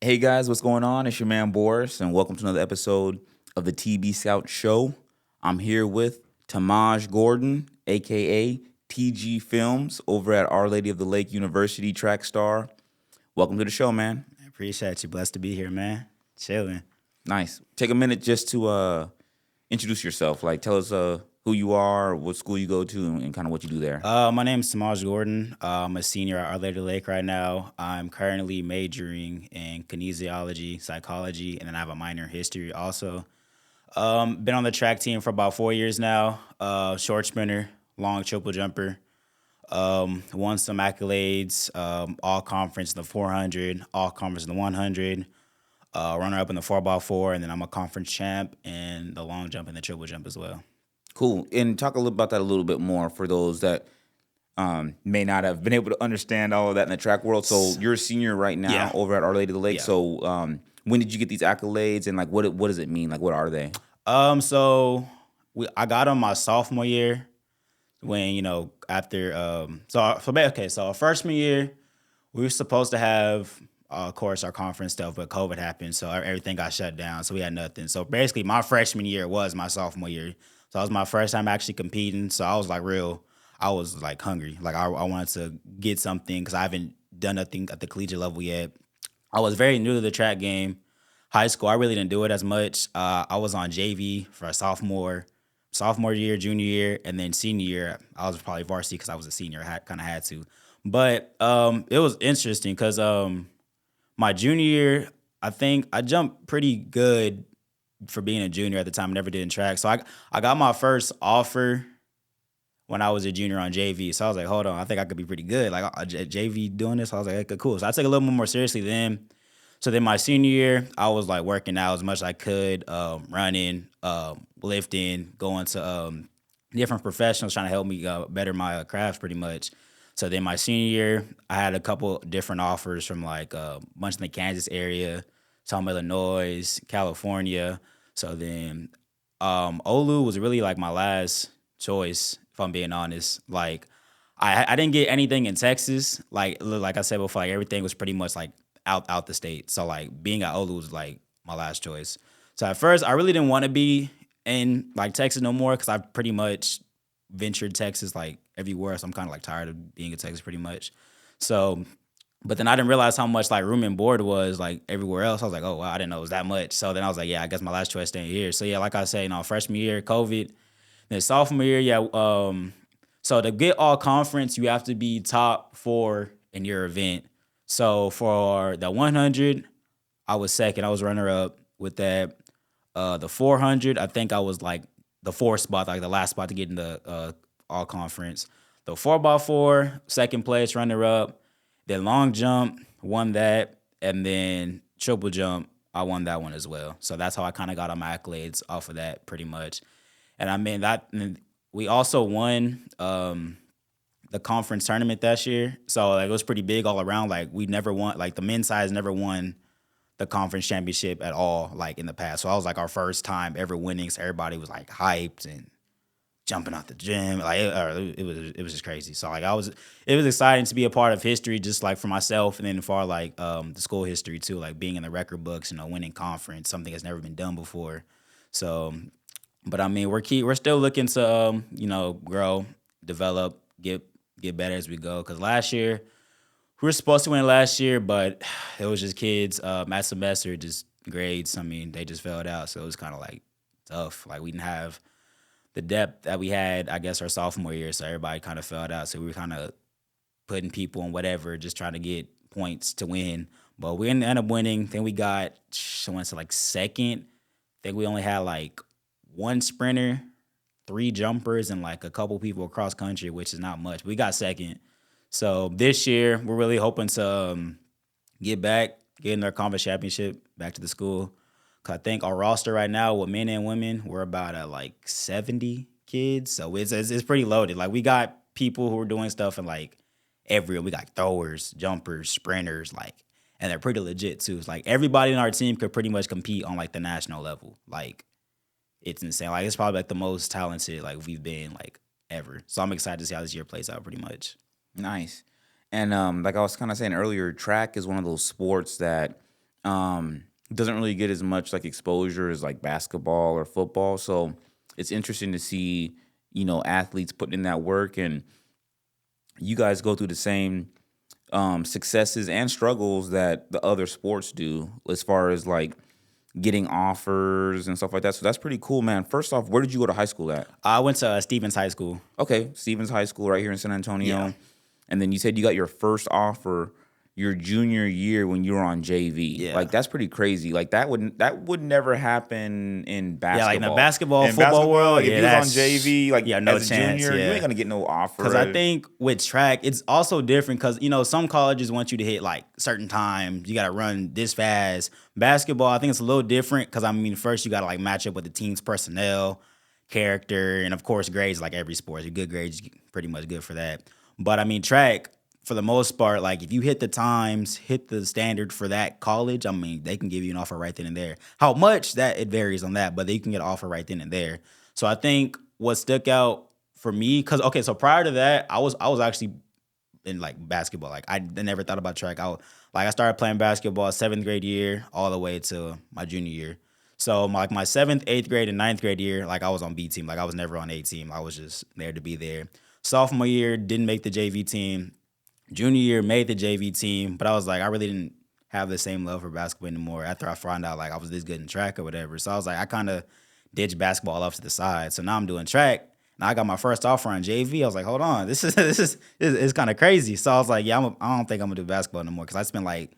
Hey guys, what's going on? It's your man Boris, and welcome to another episode of the TB Scout Show. I'm here with Tamaj Gordon, aka TG Films, over at Our Lady of the Lake University track star. Welcome to the show, man. I appreciate you. Blessed to be here, man. Chilling. Nice. Take a minute just to introduce yourself. Like, tell us who you are, what school you go to, and kind of what you do there. My name is Tamaj Gordon. I'm a senior at Our Lady of the Lake right now. I'm currently majoring in kinesiology, psychology, and then I have a minor in history also. Been on the track team for about 4 years now. Short sprinter, long triple jumper. Won some accolades, all conference in the 400, all conference in the 100, runner up in the 4x4, and then I'm a conference champ in the long jump and the triple jump as well. Cool. And talk a little about that a little bit more for those that may not have been able to understand all of that in the track world. So you're a senior right now Yeah. over at Our Lady of the Lake. Yeah. So when did you get these accolades, and like what does it mean? Like what are they? I got them my sophomore year when after so freshman year we were supposed to have of course our conference stuff, but COVID happened, so everything got shut down, so we had nothing. So basically, my freshman year was my sophomore year, so that was my first time actually competing. So I was like hungry, like I wanted to get something because I haven't done nothing at the collegiate level yet. I was very new to the track game. High school, I really didn't do it as much. I was on JV for a sophomore year, junior year, and then senior year, I was probably varsity because I was a senior. I kind of had to, but it was interesting because my junior year, I think I jumped pretty good for being a junior at the time. I never did in track, so I got my first offer when I was a junior on JV. So I was like, hold on, I think I could be pretty good. Like JV doing this, I was like, okay, cool. So I took it a little more seriously then. So then my senior year, I was like working out as much as I could, running, lifting, going to different professionals trying to help me better my craft pretty much. So then my senior year, I had a couple different offers from like a bunch in the Kansas area, some Illinois, California. So then Olu was really like my last choice, if I'm being honest. Like I didn't get anything in Texas. Like I said before, like everything was pretty much like out the state. So like being at Olu was like my last choice. So at first I really didn't want to be in like Texas no more because I pretty much ventured Texas like everywhere. So I'm kind of like tired of being in Texas pretty much. So, but then I didn't realize how much like room and board was like everywhere else. I was like, oh wow, I didn't know it was that much. So then I was like, yeah, I guess my last choice staying here. So yeah, like I say, freshman year, COVID. Then sophomore year, yeah. So to get all conference, you have to be top four in your event. So for the 100, I was second. I was runner up with that. The 400, I think I was like the fourth spot, like the last spot to get in the all conference. The 4x4, second place, runner up. Then long jump, won that. And then triple jump, I won that one as well. So that's how I kind of got all my accolades off of that pretty much. And I mean, we also won the conference tournament that year. So like, it was pretty big all around. Like we never won, like the men's side never won the conference championship at all, like in the past. So I was like our first time ever winning. So everybody was like hyped and jumping out the gym. Like it was just crazy. So like it was exciting to be a part of history, just like for myself, and then for like the school history too, like being in the record books, winning conference, something that's never been done before. So, but I mean, we're still looking to grow, develop, get better as we go. Because last year we were supposed to win last year, but it was just kids at semester, just grades. I mean, they just failed out, so it was kind of like tough. Like we didn't have the depth that we had, I guess, our sophomore year, so everybody kind of failed out. So we were kind of putting people on whatever, just trying to get points to win. But we ended up winning. Then we got, I went to like second. I think we only had like one sprinter, three jumpers, and like a couple people across country, which is not much. We got second. So this year, we're really hoping to get in our conference championship back to the school. Cause I think our roster right now with men and women, we're about at like 70 kids. So it's pretty loaded. Like we got people who are doing stuff in like everywhere. We got throwers, jumpers, sprinters, like, and they're pretty legit too. It's like everybody in our team could pretty much compete on like the national level. Like it's insane. Like it's probably like the most talented like we've been like ever. So I'm excited to see how this year plays out pretty much. Nice. And like I was kind of saying earlier, track is one of those sports that doesn't really get as much like exposure as like basketball or football. So it's interesting to see, athletes putting in that work, and you guys go through the same successes and struggles that the other sports do as far as like getting offers and stuff like that. So that's pretty cool, man. First off, where did you go to high school at? I went to Stevens High School. Okay, Stevens High School right here in San Antonio. Yeah. And then you said you got your first offer your junior year when you were on JV. Yeah. Like that's pretty crazy. Like that would never happen in basketball. Yeah, like in the basketball, in football world, like, yeah, if you was on JV, like no as a chance, junior, you yeah. ain't gonna get no offer. Because I think with track, it's also different because, some colleges want you to hit like certain times. You got to run this fast. Basketball, I think it's a little different because, first you got to like match up with the team's personnel, character, and of course grades like every sport. Your good grades, pretty much good for that. But track, for the most part, like if you hit the times, hit the standard for that college, they can give you an offer right then and there. How much, that it varies on that, but they can get an offer right then and there. So I think what stuck out for me, because so prior to that, I was actually in like basketball. Like I never thought about track. I started playing basketball 7th grade year all the way to my junior year. So my 7th, 8th grade, and 9th grade year, like I was on B team. Like I was never on A team. I was just there to be there. Sophomore year, didn't make the JV team. Junior year, made the JV team, but I was like, I really didn't have the same love for basketball anymore after I found out like I was this good in track or whatever. So I was like, I kind of ditched basketball off to the side. So now I'm doing track. And I got my first offer on JV. I was like, hold on, this is kind of crazy. So I was like, yeah, I don't think I'm gonna do basketball anymore because I spent like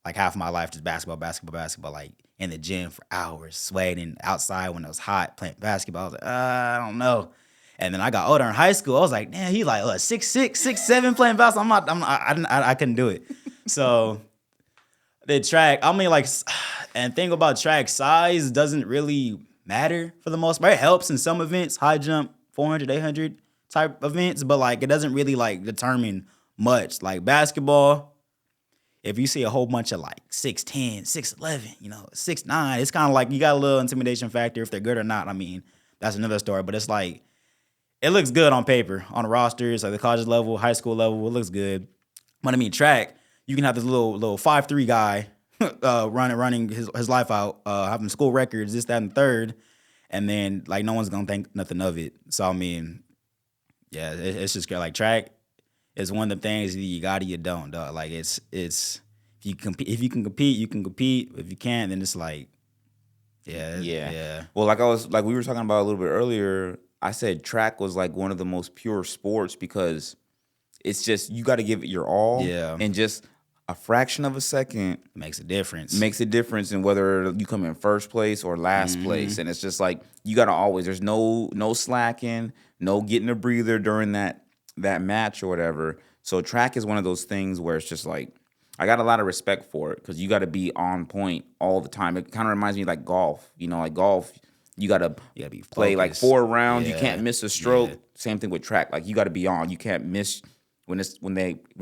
half my life just basketball, like in the gym for hours, sweating outside when it was hot, playing basketball. I was like, I don't know. And then I got older in high school. I was like, damn, he like 6'6", 6'7", playing basketball. I couldn't do it. So the track, and thing about track, size doesn't really matter for the most part. It helps in some events, high jump, 400, 800 type events, but like it doesn't really like determine much. Like basketball, if you see a whole bunch of like 6'10", 6'11", 6'9", it's kind of like you got a little intimidation factor if they're good or not. That's another story, but it's like, it looks good on paper, on the rosters, like the college level, high school level, it looks good. But track, you can have this little 5'3" guy running his life out, having school records, this, that, and third, and then like no one's gonna think nothing of it. So yeah, it's just like track is one of the things you got or you don't, dog. Like it's if you can compete, you can compete. If you can't, then it's like yeah. Well, like we were talking about a little bit earlier, I said track was like one of the most pure sports because it's just you got to give it your all. Yeah. And just a fraction of a second makes a difference. Makes a difference in whether you come in first place or last place. And it's just like you got to always, there's no slacking, no getting a breather during that match or whatever. So track is one of those things where it's just like I got a lot of respect for it because you got to be on point all the time. It kind of reminds me like golf. Like golf, you gotta be play like 4 rounds. Yeah. You can't miss a stroke. Yeah. Same thing with track. Like you got to be on. You can't miss when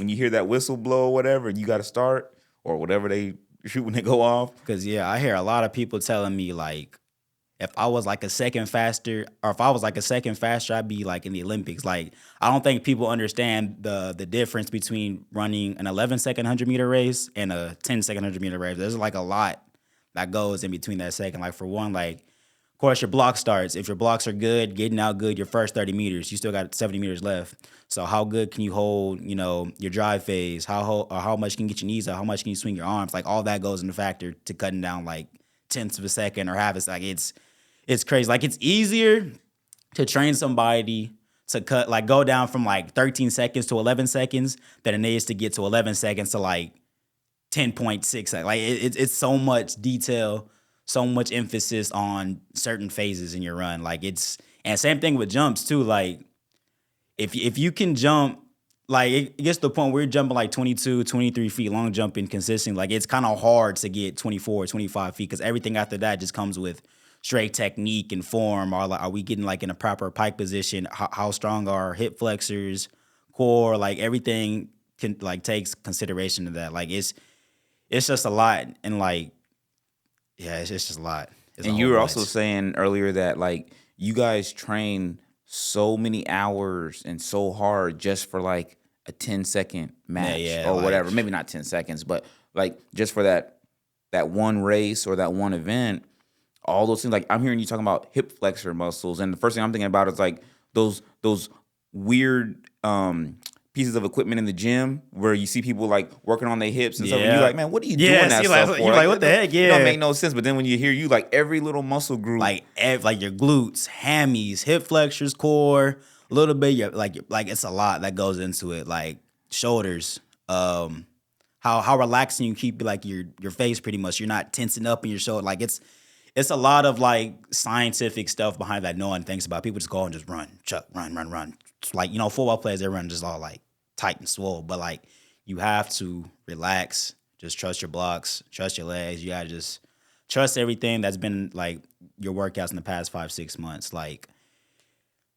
you hear that whistle blow or whatever. You got to start or whatever they shoot when they go off. Because I hear a lot of people telling me like, if I was like a second faster, I'd be like in the Olympics. Like I don't think people understand the difference between running an 11-second 100-meter race and a 10-second 100-meter race. There's like a lot that goes in between that second. Like for one, like of course your block starts. If your blocks are good, getting out good, your first 30 meters, you still got 70 meters left. So how good can you hold, your drive phase? How much can you get your knees out? How much can you swing your arms? Like all that goes into factor to cutting down like tenths of a second or half a second. It's crazy. Like it's easier to train somebody to cut, like go down from like 13 seconds to 11 seconds than it is to get to 11 seconds to like 10.6 seconds. Like it's so much detail, so much emphasis on certain phases in your run. Like and same thing with jumps too. Like if you can jump, like it gets to the point where you're jumping like 22, 23 feet long jumping consistently. Like it's kind of hard to get 24, 25 feet because everything after that just comes with straight technique and form. Are we getting like in a proper pike position? How strong are our hip flexors, core? Like everything can like takes consideration of that. Like it's just a lot, and like it's just a lot. And you were also saying earlier that like you guys train so many hours and so hard just for like a 10-second match or whatever. Maybe not 10 seconds, but like just for that that one race or that one event, all those things. Like I'm hearing you talking about hip flexor muscles, and the first thing I'm thinking about is like those weird pieces of equipment in the gym where you see people like working on their hips and stuff, and you're Yeah. like, man, what are you Yeah, doing that see, stuff like for? you're like, what the heck? It don't Yeah. make no sense. But then when you hear you like every little muscle group, Like your glutes, hammies, hip flexors, core, a little bit. Like it's a lot that goes into it. Like shoulders, how relaxing you keep like your face. Pretty much, you're not tensing up in your shoulder. Like it's a lot of like scientific stuff behind that no one thinks about. People just go and just run, chuck, run. It's like football players, they run just all like tight and swole, but like you have to relax, just trust your blocks, trust your legs. You gotta just trust everything that's been like your workouts in the past 5-6 months. Like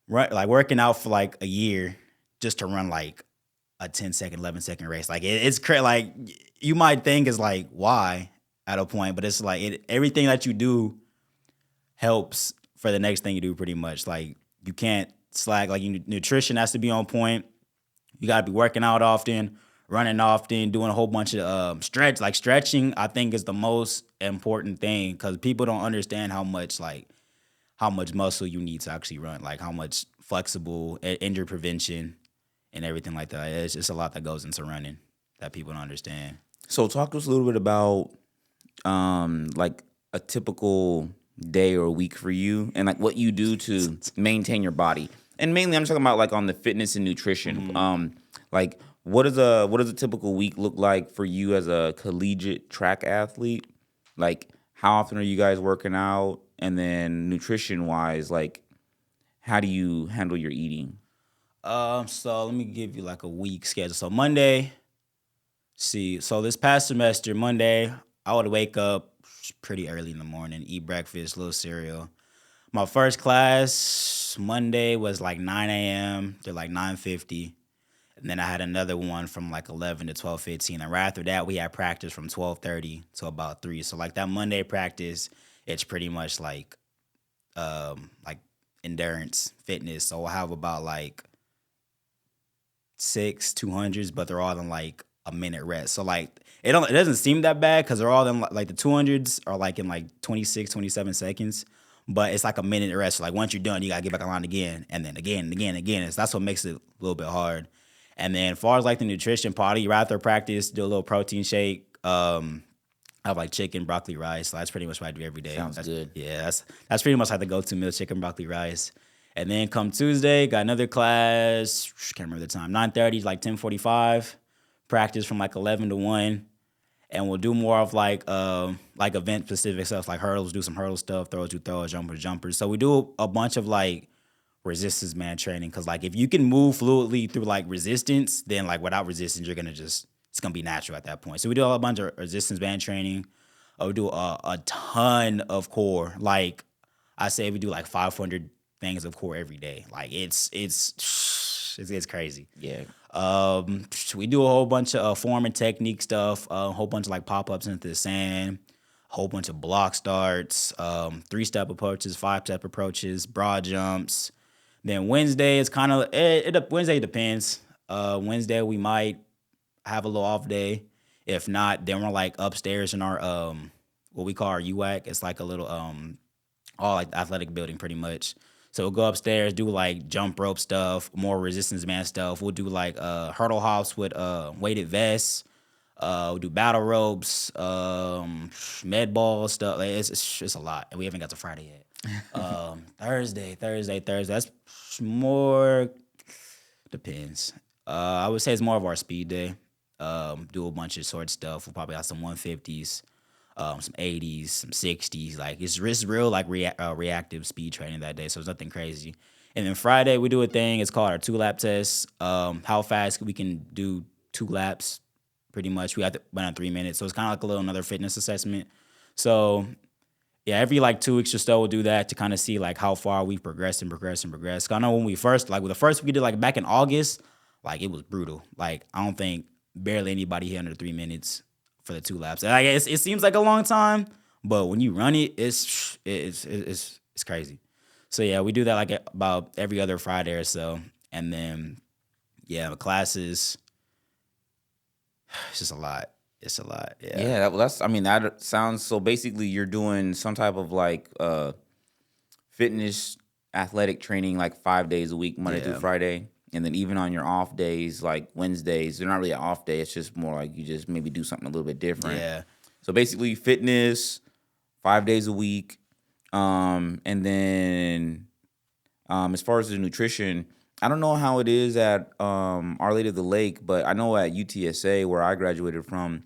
working out for like a year just to run like a 10-second, 11-second race. Like it's crazy. Like you might think is like why at a point, but it's like everything that you do helps for the next thing you do. Pretty much, like you can't slack. Like your nutrition has to be on point. You got to be working out often, running often, doing a whole bunch of stretch. Like stretching, I think is the most important thing because people don't understand how much muscle you need to actually run. Like how much flexible injury prevention and everything like that. It's just a lot that goes into running that people don't understand. so talk to us a little bit about like a typical day or week for you and like what you do to maintain your body. And mainly I'm talking about like on the fitness and nutrition. Like what does a typical week look like for you as a collegiate track athlete? Like how often are you guys working out? And then nutrition wise, like how do you handle your eating? So let me give you like a week schedule. So Monday, so this past semester, Monday, I would wake up pretty early in the morning, eat breakfast, little cereal. My first class Monday was like 9 a.m. to like 9:50. And then I had another one from like 11 to 12:15. And right after that, we had practice from 12:30 to about 3. So like that Monday practice, it's pretty much like endurance, fitness. So I'll have about like 6 200s, but they're all in like a minute rest. So like it doesn't seem that bad because they're all in like the 200s are like in like 26, 27 seconds. But it's like a minute rest. So like once you're done, you gotta get back online again, and then again and again and again. So that's what makes it a little bit hard. And then as far as like the nutrition part, you rather practice, do a little protein shake. I have like chicken, broccoli, rice. So that's pretty much what I do every day. Sounds good. Yeah, that's pretty much like the go-to meal: chicken, broccoli, rice. And then come Tuesday, got another class. Can't remember the time. 9:30 to like 10:45. Practice from like 11 to 1. And we'll do more of like event specific stuff like hurdles, do some hurdle stuff, throws, do throws, jumpers. So we do a bunch of like resistance band training because like if you can move fluidly through like resistance, then like without resistance, it's gonna be natural at that point. So we do a bunch of resistance band training. We do a ton of core. Like I say, we do like 500 things of core every day. Like it's crazy. Yeah. We do a whole bunch of form and technique stuff, a whole bunch of like pop-ups into the sand, a whole bunch of block starts, 3-step approaches, 5-step approaches, broad jumps. Then Wednesday is kind of Wednesday depends. Wednesday we might have a little off day. If not, then we're like upstairs in our what we call our UAC. It's like a little all like athletic building pretty much. So we'll go upstairs, do like jump rope stuff, more resistance band stuff. We'll do like hurdle hops with weighted vests. We'll do battle ropes, med ball stuff. Like, it's a lot, and we haven't got to Friday yet. Thursday. That's more depends. I would say it's more of our speed day. Do a bunch of short stuff. We'll probably have some 150s. Some 80s, some 60s. Like it's real like reactive speed training that day, so it's nothing crazy. And then Friday we do a thing. It's called our 2-lap test. How fast we can do 2 laps. Pretty much we have to run on 3 minutes, so it's kind of like a little another fitness assessment. So yeah, every like 2 weeks or so we'll do that to kind of see like how far we progress. Cause I know when we first like with the first we did like back in August, like it was brutal. Like I don't think barely anybody hit under 3 minutes for the 2 laps. And I guess it seems like a long time, but when you run it, it's crazy. So yeah, we do that like about every other Friday or so. And then yeah, the classes, it's just a lot. It's a lot. Yeah. Yeah, that's. I mean, that sounds so. Basically, you're doing some type of like fitness, athletic training, like 5 days a week, Monday through Yeah. Friday, and then even on your off days, like Wednesdays, they're not really an off day. It's just more like you just maybe do something a little bit different. Yeah. So basically, fitness, 5 days a week, and then as far as the nutrition, I don't know how it is at Our Lady of the Lake, but I know at UTSA where I graduated from,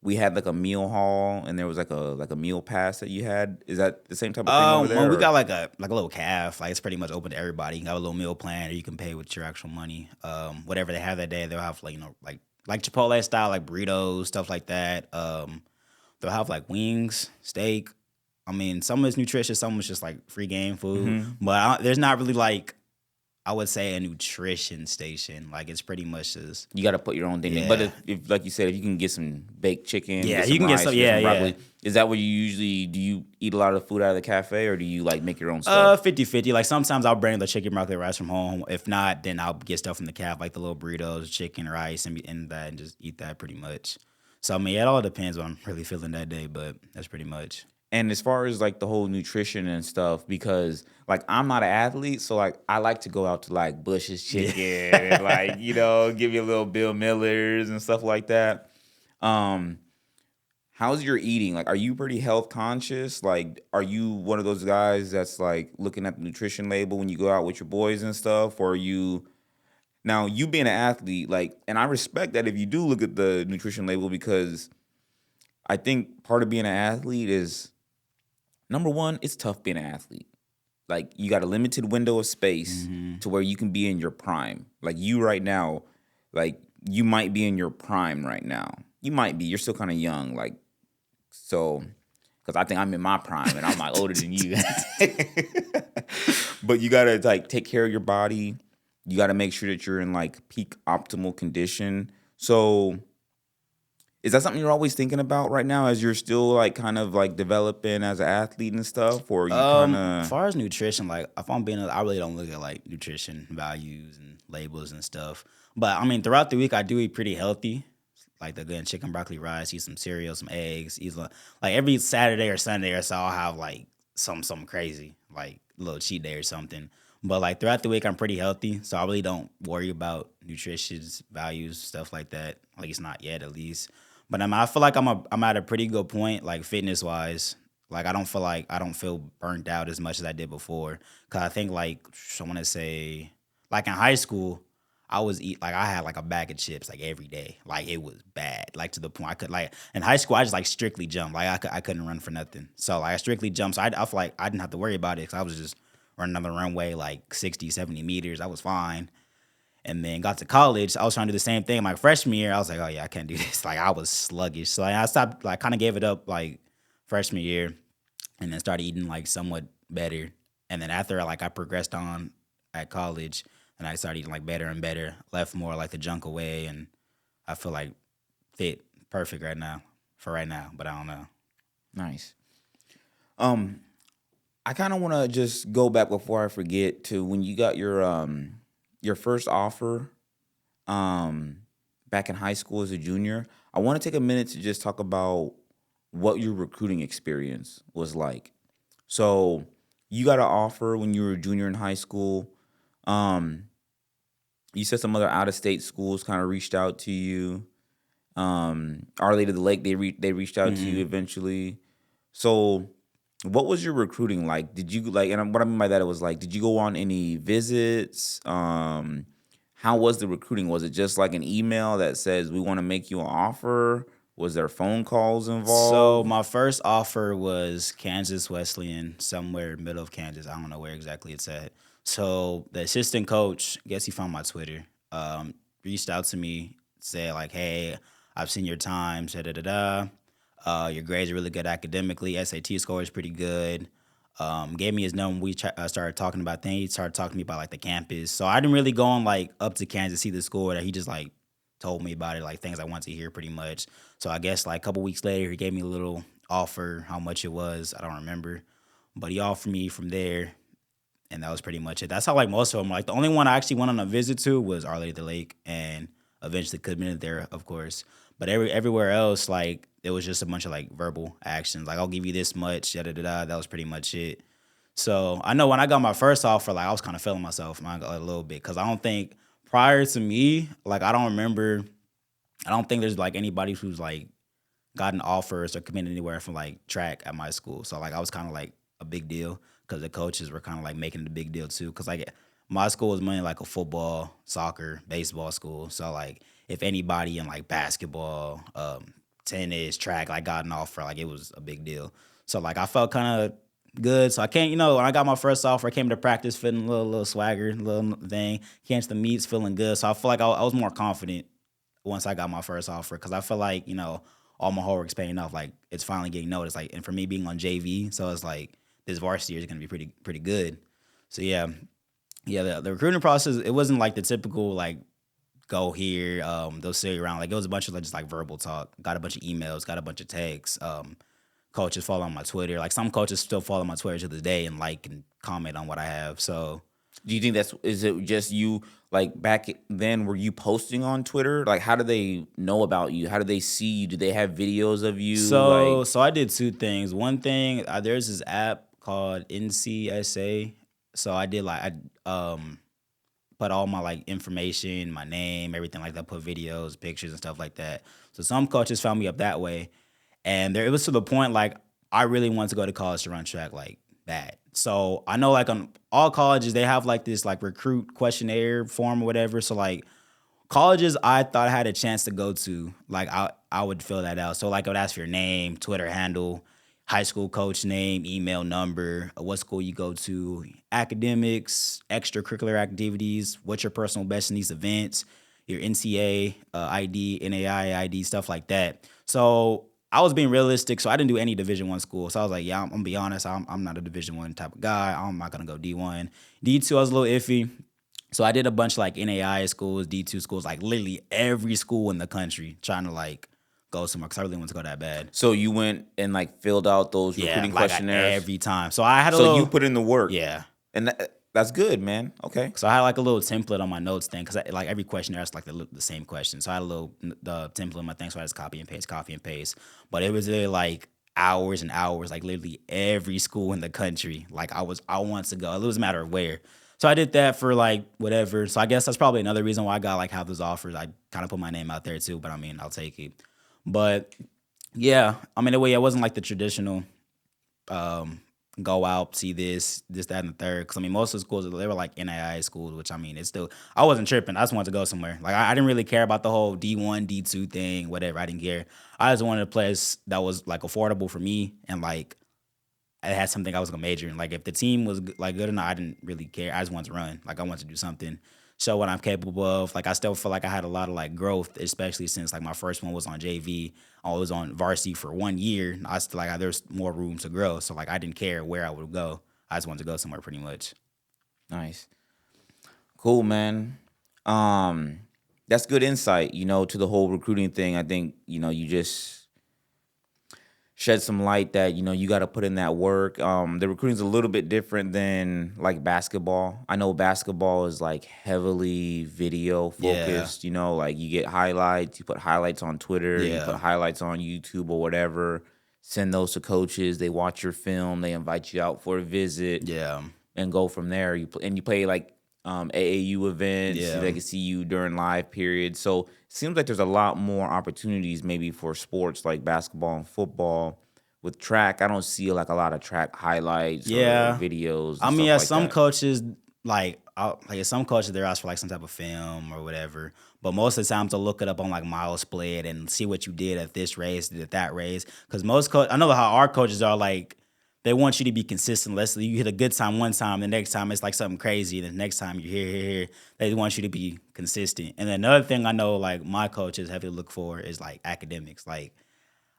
we had like a meal hall and there was like a meal pass that you had. Is that the same type of thing over Well, there? we Or? got like a little calf. Like it's pretty much open to everybody. You can have a little meal plan, or you can pay with your actual money. Whatever they have that day, they'll have like like Chipotle style, like burritos, stuff like that. They'll have like wings, steak. I mean, some is nutritious, some is just like free game food. Mm-hmm. But there's not really like I would say a nutrition station. Like it's pretty much just You got to put your own thing in. But yeah, if, like you said, if you can get some baked chicken, yeah. get You some can get rice, some, get yeah, some yeah. broccoli, is that what you usually do? You eat a lot of food out of the cafe, or do you like make your own stuff? 50-50. Like sometimes I'll bring the chicken broccoli rice from home. If not, then I'll get stuff from the calf, like the little burritos, chicken, rice, and that, and just eat that pretty much. So I mean, it all depends on what I'm really feeling that day, but that's pretty much. And as far as like the whole nutrition and stuff, because like I'm not an athlete, so like I like to go out to like Bush's Chicken and like give you a little Bill Miller's and stuff like that. Um, how's your eating? Like, are you pretty health conscious? Like, are you one of those guys that's like looking at the nutrition label when you go out with your boys and stuff, or are you now you being an athlete? Like, and I respect that if you do look at the nutrition label because I think part of being an athlete is number one, it's tough being an athlete. Like you got a limited window of space Hmm. to where you can be in your prime. Like you right now, like you might be in your prime right now. You might be. You're still kind of young. Like so, because I think I'm in my prime and I'm like older than you. But you gotta like take care of your body. You gotta make sure that you're in like peak optimal condition. So is that something you're always thinking about right now as you're still like kind of like developing as an athlete and stuff, or you kind As of far as nutrition, like if I'm being, I really don't look at like nutrition values and labels and stuff. But I mean, throughout the week, I do eat pretty healthy. Like the good chicken, broccoli, rice, eat some cereal, some eggs. Eat like every Saturday or Sunday or so, I'll have like something crazy, like a little cheat day or something. But like throughout the week, I'm pretty healthy, so I really don't worry about nutrition values, stuff like that. Like it's not yet, at least. But I feel like I'm at a pretty good point, like fitness wise. Like I don't feel burnt out as much as I did before. Cause I think like I want to say like in high school, I was eat like I had like a bag of chips like every day. Like it was bad. Like to the point I could like in high school I just like strictly jump. Like I couldn't run for nothing. So like I strictly jumped. So I feel like I didn't have to worry about it because I was just running on the runway like 60, 70 meters. I was fine. And then got to college, I was trying to do the same thing. My freshman year, I was like, oh yeah, I can't do this. Like I was sluggish. So like, I stopped, like kind of gave it up like freshman year and then started eating like somewhat better. And then after like I progressed on at college and I started eating like better and better, left more like the junk away. And I feel like fit perfect right now for right now, but I don't know. nice. Um, I kind of want to just go back before I forget to when you got your first offer um back in high school as a junior. I want to take a minute to just talk about what your recruiting experience was like. So you got an offer when you were a junior in high school. Um, you said some other out of state schools kind of reached out to you. Our Lady of the Lake, they reached out to you Hmm. eventually. So what was your recruiting like? Did you like, and what I mean by that, it was like, did you go on any visits? How was the recruiting? Was it just like an email that says we want to make you an offer? Was there phone calls So involved? my first offer was Kansas Wesleyan, somewhere middle of Kansas. I don't know where exactly it's at. So the assistant coach, I guess he found my Twitter, reached out to me, said like, "Hey, I've seen your times, da da da da. Your grades are really good academically. SAT score is pretty good." Gave me his number. We started talking about things. He started talking to me about like the campus. So I didn't really go on like up to Kansas see the score. That he just like told me about it, like things I wanted to hear pretty much. So I guess like a couple weeks later, he gave me a little offer. How much it was, I don't remember, but he offered me from there, and that was pretty much it. That's how like most of them. Like the only one I actually went on a visit to was Our Lady of the Lake, and eventually could have been there, of course. But everywhere else, like it was just a bunch of like verbal actions. Like I'll give you this much, da da da da. That was pretty much it. So I know when I got my first offer, like I was kind of feeling myself a little bit because I don't think prior to me, like I don't remember. I don't think there's like anybody who's like gotten offers or committed anywhere from like track at my school. So like I was kind of like a big deal because the coaches were kind of like making it a big deal too. Because like my school was mainly like a football, soccer, baseball school. So like if anybody in like basketball, tennis, track, like got an offer, like it was a big deal. So like I felt kind of good. So I came, when I got my first offer, I came to practice feeling a little swagger, little thing. Came to the meets feeling good. So I feel like I was more confident once I got my first offer because I feel like all my hard work's paying off. Like it's finally getting noticed. Like and for me being on JV, so it's like this varsity year is gonna be pretty good. So yeah. The recruiting process it wasn't like the typical like go here, they'll sit around. Like it was a bunch of like, just like verbal talk. Got a bunch of emails, got a bunch of texts. Coaches follow on my Twitter. Like some coaches still follow my Twitter to this day and like and comment on what I have. So Do you think is it just you like back then were you posting on Twitter? Like how do they know about you? How do they see you? Do they have videos of you? So Like so I did two things. One thing, there's this app called NCSA. So I did like I put all my like information, my name, everything like that, put videos, pictures and stuff like that. So some coaches found me up that way. And there it was to the point like I really wanted to go to college to run track like bad. So I know like on all colleges they have like this like recruit questionnaire form or whatever. So like colleges I thought I had a chance to go to, like I would fill that out. So like I would ask for your name, Twitter handle, high school coach name, email number, what school you go to, academics, extracurricular activities, what's your personal best in these events, your NCA ID, NAI ID, stuff like that. So I was being realistic, so I didn't do any Division I school. So I was like, yeah, I'm gonna be honest, I'm not a Division I type of guy. I'm not gonna go D1. D2, I was a little iffy. So I did a bunch of like NAI schools, D2 schools, like literally every school in the country trying to like go somewhere because I really wanted to go that bad. so you went and like filled out those Yeah, recruiting like questionnaires. every time. So I had a So little, you put in the work. yeah. And that's good, man. Okay. So I had like a little template on my notes thing because like every questionnaire is like the same question. So I had a little the template on my thing, so I just copy and paste. But it was really like hours and hours, like literally every school in the country. Like I wanted to go. It was a matter of where. So I did that for like whatever. So I guess that's probably another reason why I got like half those offers. I kind of put my name out there too, but I mean I'll take it. But yeah, I mean the way it wasn't like the traditional go out, see this, that, and the third. Because I mean, most of the schools they were like NAIA schools, which I mean, it's still. I wasn't tripping. I just wanted to go somewhere. Like I didn't really care about the whole D1, D2 thing, whatever. I didn't care. I just wanted a place that was like affordable for me and like I had something I was gonna major in. Like if the team was like good or not, I didn't really care. I just wanted to run. Like I wanted to do something. Show what I'm capable of. Like I still feel like I had a lot of like growth, especially since like my first one was on JV. I was on varsity for 1 year. I still like there's more room to grow. So like I didn't care where I would go. I just wanted to go somewhere pretty much. Nice. Cool, man. That's good insight, to the whole recruiting thing. I think, you just shed some light that you got to put in that work. The recruiting's a little bit different than like basketball. I know basketball is like heavily video focused. Like you get highlights, you put highlights on Twitter, you put Yeah. highlights on YouTube or whatever. Send those to coaches. They watch your film. They invite you out for a visit Yeah. and go from there. You play like AAU events. Yeah. They can see you during live periods. So it seems like there's a lot more opportunities maybe for sports like basketball and football. With track, I don't see like a lot of track highlights or Yeah. videos. I And mean, stuff yeah, like some that. coaches like some coaches they're asked for like some type of film or whatever. But most of the time to look it up on like mile split and see what you did at this race, did at that race. Because I know how our coaches are like. They want you to be consistent. Let's you hit a good time one time, the next time it's like something crazy. The next time you're here. They want you to be consistent. And then another thing I know, like my coaches heavily look for is like academics. Like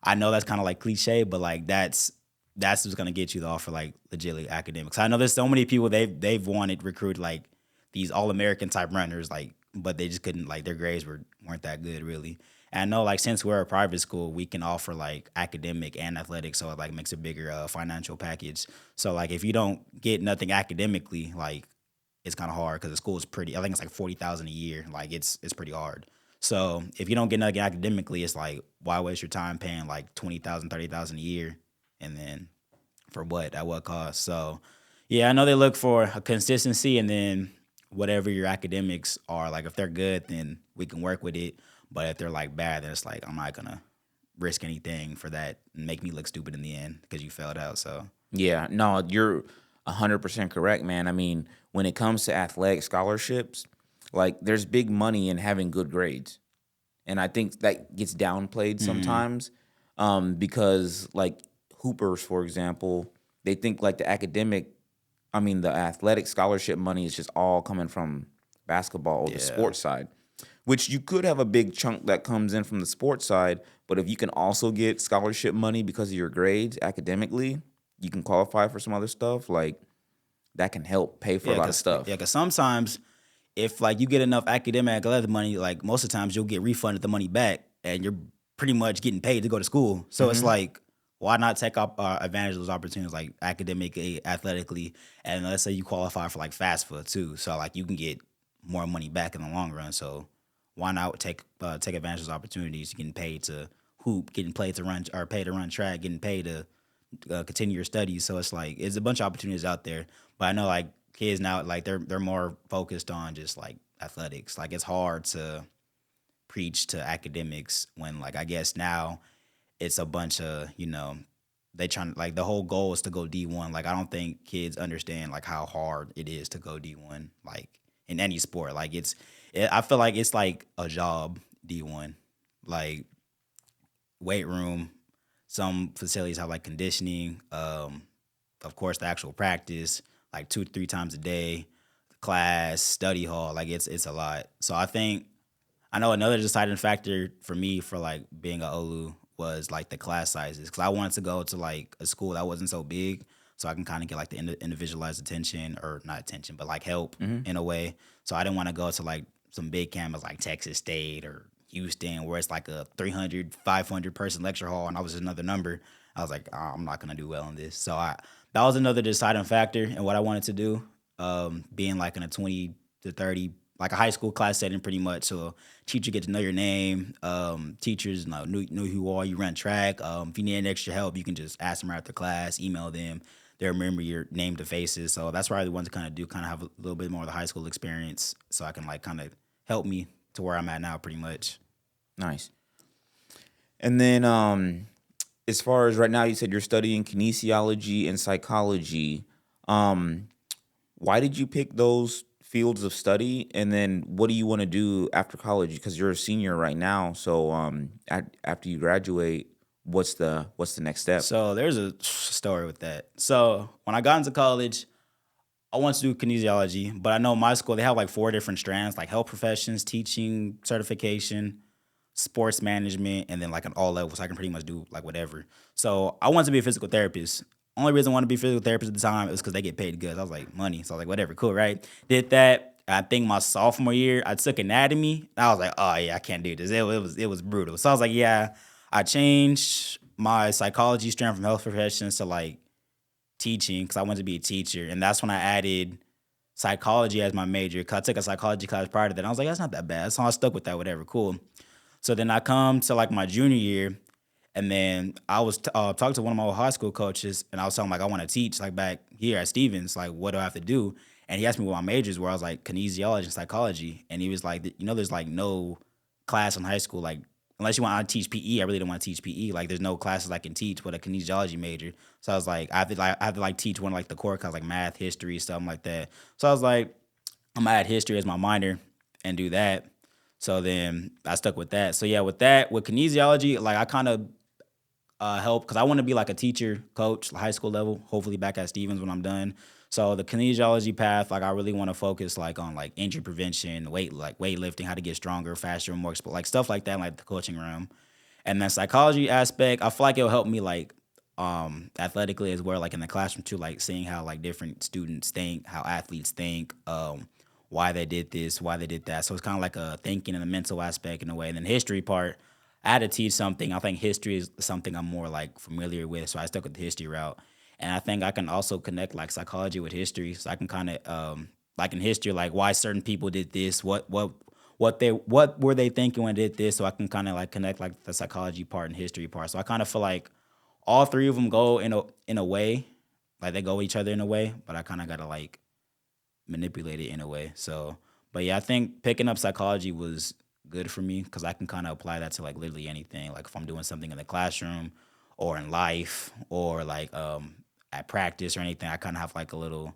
I know that's kind of like cliche, but like that's what's gonna get you the offer, like legitly academics. I know there's so many people they've wanted recruit like these all American type runners, like, but they just couldn't like their grades weren't that good really. And I know like since we're a private school, we can offer like academic and athletics, so it like makes a bigger financial package. So like if you don't get nothing academically, like it's kind of hard because the school is pretty. I think it's like 40,000 a year. Like it's pretty hard. So if you don't get nothing academically, it's like, why waste your time paying like 20,000, 30,000 a year, and then for what, at what cost? So yeah, I know they look for a consistency, and then whatever your academics are, like if they're good, then we can work with it. But if they're like bad, then it's like I'm not gonna risk anything for that and make me look stupid in the end because you failed out. So Yeah, no, you're 100% correct, man. I mean, when it comes to athletic scholarships, like there's big money in having good grades. And I think that gets downplayed sometimes because, like, hoopers, for example, they think like the athletic scholarship money is just all coming from basketball or the yeah, sports side, which you could have a big chunk that comes in from the sports side. But if you can also get scholarship money because of your grades academically, you can qualify for some other stuff. Like, that can help pay for a yeah, lot of cause stuff. sometimes if like you get enough academic athletic money, like most of the times you'll get refunded the money back, and you're pretty much getting paid to go to school. So it's like, why not take up advantage of those opportunities, like academically, athletically, and let's say you qualify for like FAFSA too, so like you can get more money back in the long run. So why not take advantage of those opportunities? Getting paid to hoop, getting paid to run, or paid to run track, getting paid to continue your studies. So it's like it's a bunch of opportunities out there. But I know like kids now, like they're more focused on just like athletics. Like it's hard to preach to academics when like I guess now it's a bunch of they trying like the whole goal is to go D1. Like I don't think kids understand like how hard it is to go D1. Like in any sport, like I feel like it's like a job D1. Like weight room. Some facilities have like conditioning. Of course, the actual practice, like 2 to 3 times a day, class, study hall. Like it's a lot. So I know another deciding factor for me for like being a Olu was like the class sizes, because I wanted to go to like a school that wasn't so big, so I can kind of get like the individualized attention, or not attention, but like help in a way. So I didn't want to go to like some big campus like Texas State or Houston, where it's like a 300, 500 person lecture hall, and I was just another number. I was like, I'm not gonna do well in this. So that was another deciding factor in what I wanted to do. Being like in a 20 to 30, like a high school class setting, pretty much. So teacher get to know your name. Teachers knew who you are. You run track. If you need any extra help, you can just ask them right after class, email them. They remember your name to faces. So that's what I really wanted to kind of have a little bit more of the high school experience, so I can like kind of help me to where I'm at now, pretty much. Nice. And then, as far as right now, you said you're studying kinesiology and psychology. Um, why did you pick those fields of study? And then, what do you want to do after college? Because you're a senior right now. So, after you graduate, what's the next step? So there's a story with that. So when I got into college, I wanted to do kinesiology, but I know my school, they have like 4 different strands, like health professions, teaching, certification, sports management, and then like an all level. So I can pretty much do like whatever. So I wanted to be a physical therapist. Only reason I wanted to be a physical therapist at the time is because they get paid good. I was like, money. So I was like, whatever, cool, right? Did that. I think my sophomore year, I took anatomy. I was like, oh yeah, I can't do this. It was brutal. So I was like, yeah, I changed my psychology strand from health professions to like teaching, because I wanted to be a teacher. And that's when I added psychology as my major, because I took a psychology class prior to that. And I was like, that's not that bad. So I stuck with that, whatever, cool. So then I come to like my junior year, and then I was talking to one of my old high school coaches, and I was telling him like I want to teach like back here at Stevens. Like, what do I have to do? And he asked me what my majors were. I was like kinesiology and psychology, and he was like, there's like no class in high school like, unless you want to teach PE. I really don't want to teach PE. Like, there's no classes I can teach with a kinesiology major. So I was like, I have to teach one of like the core classes like math, history, something like that. So I was like, I'm gonna add history as my minor and do that. So then I stuck with that. So yeah, with kinesiology, like I kind of help, because I want to be like a teacher, coach, high school level. Hopefully back at Stevens when I'm done. So the kinesiology path, like I really want to focus like on like injury prevention, weightlifting, how to get stronger, faster, and more like stuff like that, like the coaching realm. And then psychology aspect, I feel like it'll help me like athletically as well, like in the classroom too, like seeing how like different students think, how athletes think, why they did this, why they did that. So it's kind of like a thinking and a mental aspect in a way. And then history part, I had to teach something. I think history is something I'm more like familiar with, so I stuck with the history route. And I think I can also connect like psychology with history, so I can kind of like in history, like why certain people did this, what were they thinking when they did this, so I can kind of like connect like the psychology part and history part. So I kind of feel like all three of them go in a way, like they go with each other in a way, but I kind of gotta like manipulate it in a way. So, but yeah, I think picking up psychology was good for me because I can kind of apply that to like literally anything. Like if I'm doing something in the classroom or in life or like at practice or anything, I kind of have like a little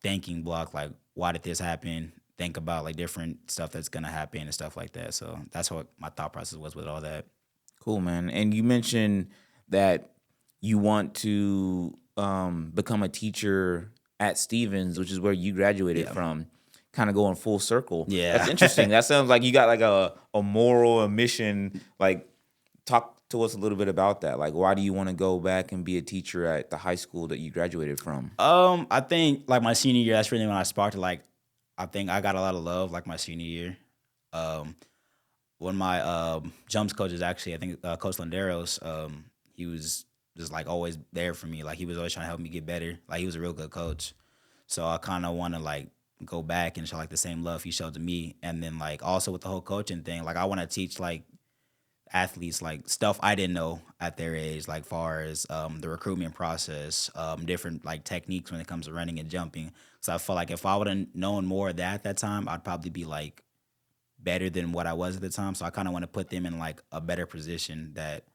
thinking block. Like, why did this happen? Think about like different stuff that's gonna happen and stuff like that. So that's what my thought process was with all that. Cool, man. And you mentioned that you want to become a teacher at Stevens, which is where you graduated Yeah. from. Kind of going full circle. Yeah. That's interesting. That sounds like you got like a moral, a mission. Like, talk to us a little bit about that. Like, why do you want to go back and be a teacher at the high school that you graduated from? I think like my senior year, that's really when I sparked it. Like, I think I got a lot of love like my senior year. Um, One of my jumps coaches actually, I think Coach Landeros, he was just like always there for me. Like he was always trying to help me get better. Like he was a real good coach. So I kind of want to like go back and show like the same love he showed to me. And then like also with the whole coaching thing, like I want to teach like athletes like stuff I didn't know at their age, like far as the recruitment process, different like techniques when it comes to running and jumping. So I felt like if I would have known more of that at that time, I'd probably be like better than what I was at the time. So I kind of want to put them in like a better position that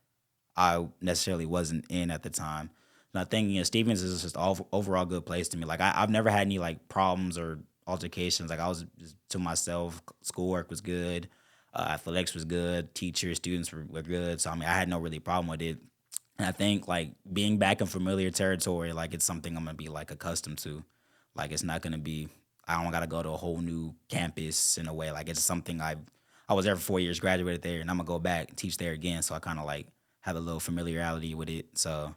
I necessarily wasn't in at the time. And I think Stevens is just overall good place to me. Like I've never had any like problems or altercations. Like I was just to myself. Schoolwork was good. Athletics was good. Teachers, students were good. So I mean, I had no really problem with it. And I think like being back in familiar territory, like it's something I'm gonna be like accustomed to. Like it's not gonna be. I don't gotta go to a whole new campus in a way. Like it's something I was there for 4 years, graduated there, and I'm gonna go back and teach there again. So I kind of like have a little familiarity with it. So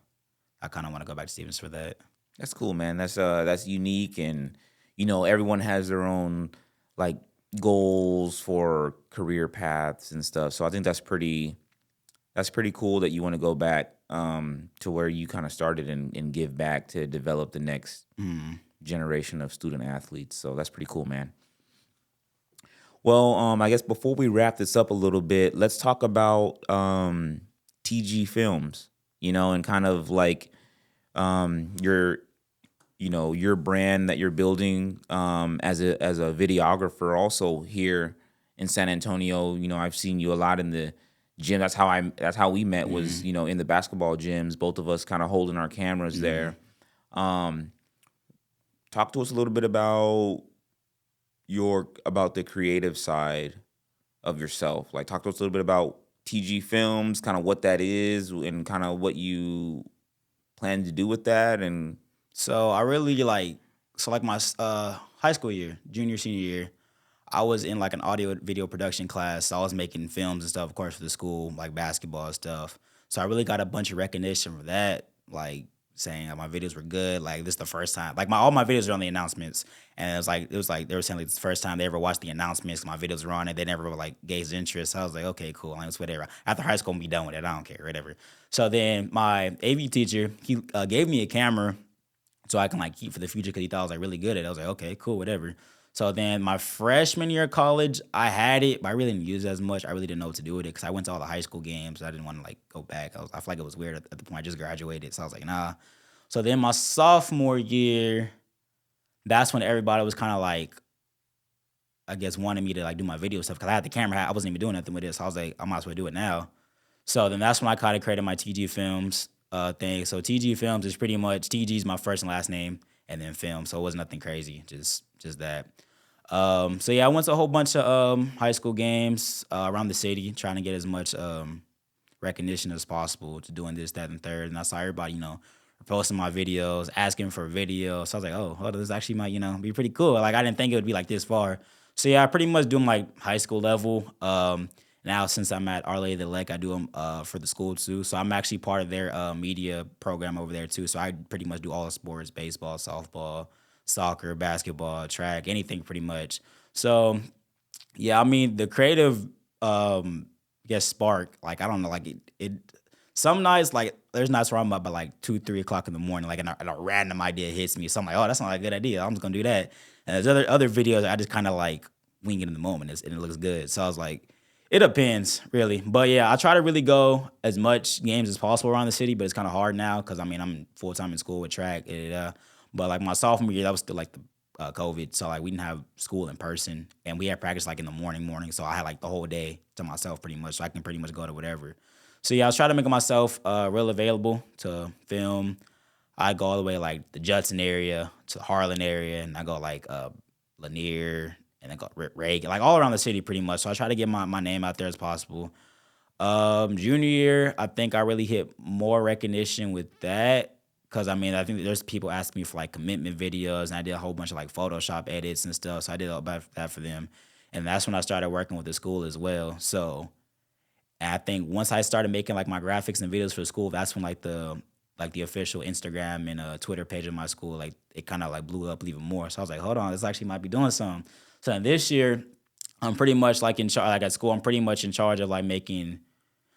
I kind of want to go back to Stevens for that. That's cool, man. That's unique, and everyone has their own like goals for career paths and stuff. So I think that's pretty cool that you want to go back to where you kind of started and give back to develop the next generation of student athletes. So that's pretty cool, man. Well, I guess before we wrap this up a little bit, let's talk about TG Films, and kind of like your your brand that you're building as a videographer also here in San Antonio. I've seen you a lot in the gym. That's how we met was, in the basketball gyms, both of us kind of holding our cameras there. Talk to us a little bit about the creative side of yourself. Like, talk to us a little bit about TG Films, kind of what that is and kind of what you plan to do with that. And So I really like my high school year, junior, senior year, I was in like an audio video production class. So I was making films and stuff, of course, for the school, like basketball stuff. So I really got a bunch of recognition for that, like saying my videos were good. Like this is the first time, like all my videos are on the announcements, and it was like they were saying like it's the first time they ever watched the announcements. My videos were on it. They never like gauged interest. So I was like, okay, cool. Like, it's whatever. After high school, I'm gonna be done with it. I don't care, whatever. So then my AV teacher, he gave me a camera so I can like keep for the future because he thought I was like really good at it. I was like, okay, cool, whatever. So then my freshman year of college, I had it, but I really didn't use it as much. I really didn't know what to do with it because I went to all the high school games. So I didn't want to like go back. I feel like it was weird at the point I just graduated. So I was like, nah. So then my sophomore year, that's when everybody was kind of like, I guess, wanting me to like do my video stuff because I had the camera. I wasn't even doing nothing with it. So I was like, I might as well do it now. So then that's when I kind of created my TG Films thing. So TG Films is pretty much TG's my first and last name, and then film. So it was nothing crazy, just that. So yeah, I went to a whole bunch of high school games around the city, trying to get as much recognition as possible to doing this, that, and third. And I saw everybody, posting my videos, asking for videos. So I was like, oh, this actually might, be pretty cool. Like I didn't think it would be like this far. So yeah, I pretty much do them like high school level. Now, since I'm at Our Lady of the Lake, I do them for the school too. So I'm actually part of their media program over there too. So I pretty much do all the sports: baseball, softball, soccer, basketball, track, anything pretty much. So yeah, I mean the creative, spark. Like I don't know, like it. Some nights, like there's nights where I'm up at like 2, 3 o'clock in the morning, like and a random idea hits me. So I'm like, oh, that's not a good idea. I'm just gonna do that. And there's other videos I just kind of like wing it in the moment, and it looks good. So I was like, it depends, really. But yeah, I try to really go as much games as possible around the city, but it's kind of hard now because I mean I'm full time in school with track. But like my sophomore year, that was still like the COVID, so like we didn't have school in person, and we had practice like in the morning. So I had like the whole day to myself pretty much, so I can pretty much go to whatever. So yeah, I was trying to make myself real available to film. I go all the way like the Judson area to the Harlan area, and I go like Lanier, and then go Reagan, like all around the city pretty much. So I try to get my name out there as possible. Junior year, I think I really hit more recognition with that because I mean I think there's people asking me for like commitment videos, and I did a whole bunch of like Photoshop edits and stuff. So I did all that for them, and that's when I started working with the school as well. So and I think once I started making like my graphics and videos for the school, that's when like the official Instagram and Twitter page of my school, like it kind of like blew up even more. So I was like, hold on, this actually might be doing something. So then this year, I'm pretty much like in charge. Like at school, I'm pretty much in charge of like making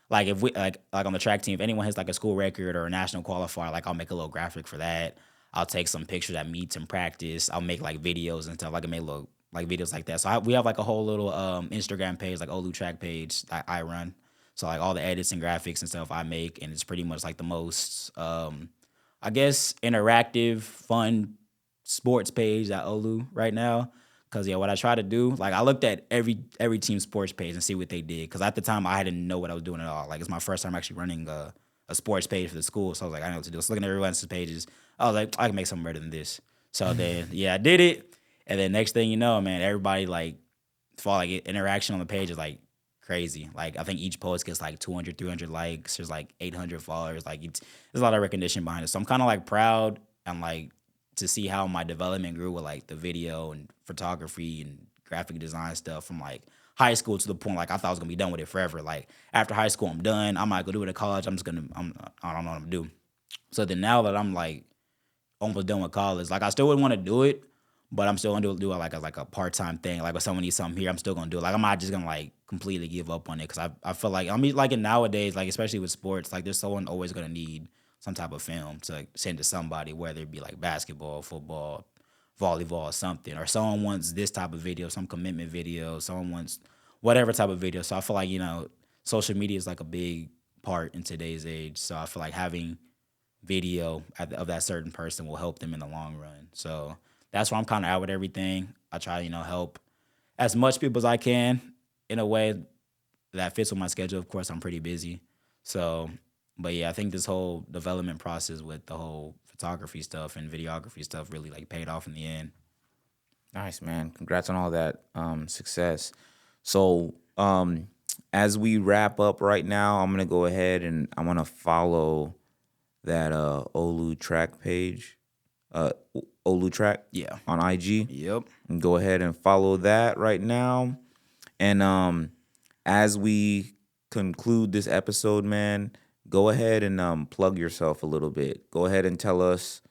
like if we like on the track team, if anyone has like a school record or a national qualifier, like I'll make a little graphic for that. I'll take some pictures at meets and practice. I'll make like videos and stuff. Like I make little like videos like that. So we have like a whole little Instagram page, like Olu track page that I run. So like all the edits and graphics and stuff I make, and it's pretty much like the most I guess interactive, fun sports page at Olu right now. Cause yeah, what I try to do, like I looked at every team sports page and see what they did. Cause at the time I didn't know what I was doing at all. Like it's my first time actually running a sports page for the school. So I was like, I know what to do. So looking at everyone else's pages, I was like, I can make something better than this. So then yeah, I did it. And then next thing you know, man, everybody like follow like interaction on the page is like crazy. Like I think each post gets like 200, 300 likes. There's like 800 followers. Like there's a lot of recognition behind it. So I'm kind of like proud and like to see how my development grew with like the video and photography and graphic design stuff from like high school to the point like I thought I was gonna be done with it forever. Like after high school, I'm done. I'm not gonna do it at college. I don't know what I'm gonna do. So then now that I'm like almost done with college, like I still would want to do it, but I'm still gonna do it like a part time thing. Like if someone needs something here, I'm still gonna do it. Like I'm not just gonna like completely give up on it because I feel like I mean like in nowadays, like especially with sports, like there's someone always gonna need some type of film to like, send to somebody, whether it be like basketball, football, volleyball, or something, or someone wants this type of video, some commitment video, someone wants whatever type of video. So I feel like social media is like a big part in today's age. So I feel like having video of that certain person will help them in the long run. So that's why I'm kind of out with everything. I try to help as much people as I can in a way that fits with my schedule. Of course, I'm pretty busy. So, but yeah, I think this whole development process with the whole photography stuff and videography stuff really like paid off in the end. Nice, man. Congrats on all that success. So, as we wrap up right now, I'm gonna go ahead and I'm gonna follow that Olu track page, uh, Olu track, Yeah. on IG, Yep. and go ahead and follow that right now. And as we conclude this episode, man, go ahead and plug yourself a little bit. Go ahead and tell us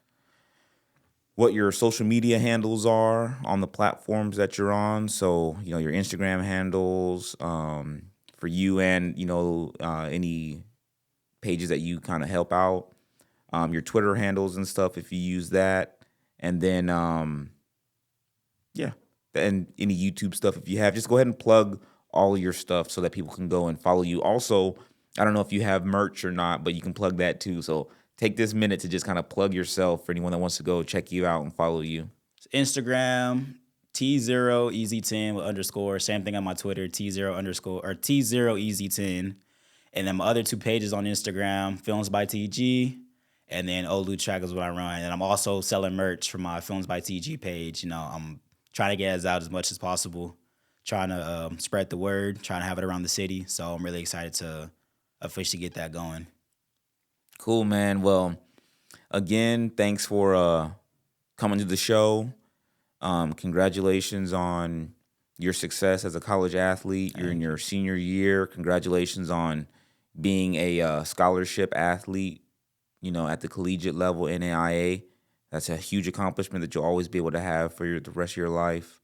what your social media handles are on the platforms that you're on. So, your Instagram handles for you and, any pages that you kind of help out, your Twitter handles and stuff if you use that. And then, yeah, and any YouTube stuff if you have. Just go ahead and plug all of your stuff so that people can go and follow you. Also, I don't know if you have merch or not, but you can plug that too. So take this minute to just kind of plug yourself for anyone that wants to go check you out and follow you. Instagram T0Easy10 with underscore. Same thing on my Twitter T0 underscore or T0Easy10. And then my other two pages on Instagram, Films by TG, and then Olu Track is what I run. And I'm also selling merch for my Films by TG page. I'm trying to get it out as much as possible, trying to spread the word, trying to have it around the city. So I'm really excited to officially get that going. Cool, man. Well, again, thanks for coming to the show. Congratulations on your success as a college athlete. You're in your senior year. Congratulations on being a scholarship athlete, at the collegiate level, NAIA. That's a huge accomplishment that you'll always be able to have for the rest of your life.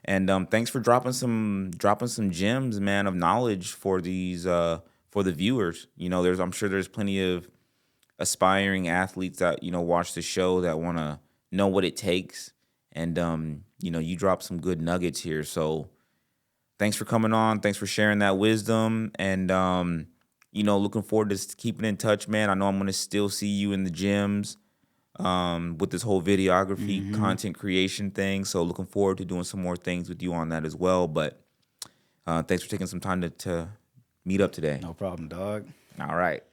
And thanks for dropping some gems, man, of knowledge for these for the viewers. I'm sure there's plenty of aspiring athletes that watch the show that want to know what it takes. And you dropped some good nuggets here. So thanks for coming on. Thanks for sharing that wisdom. And, looking forward to keeping in touch, man. I know I'm going to still see you in the gyms with this whole videography content creation thing. So looking forward to doing some more things with you on that as well. But thanks for taking some time to meet up today. No problem, dog. All right.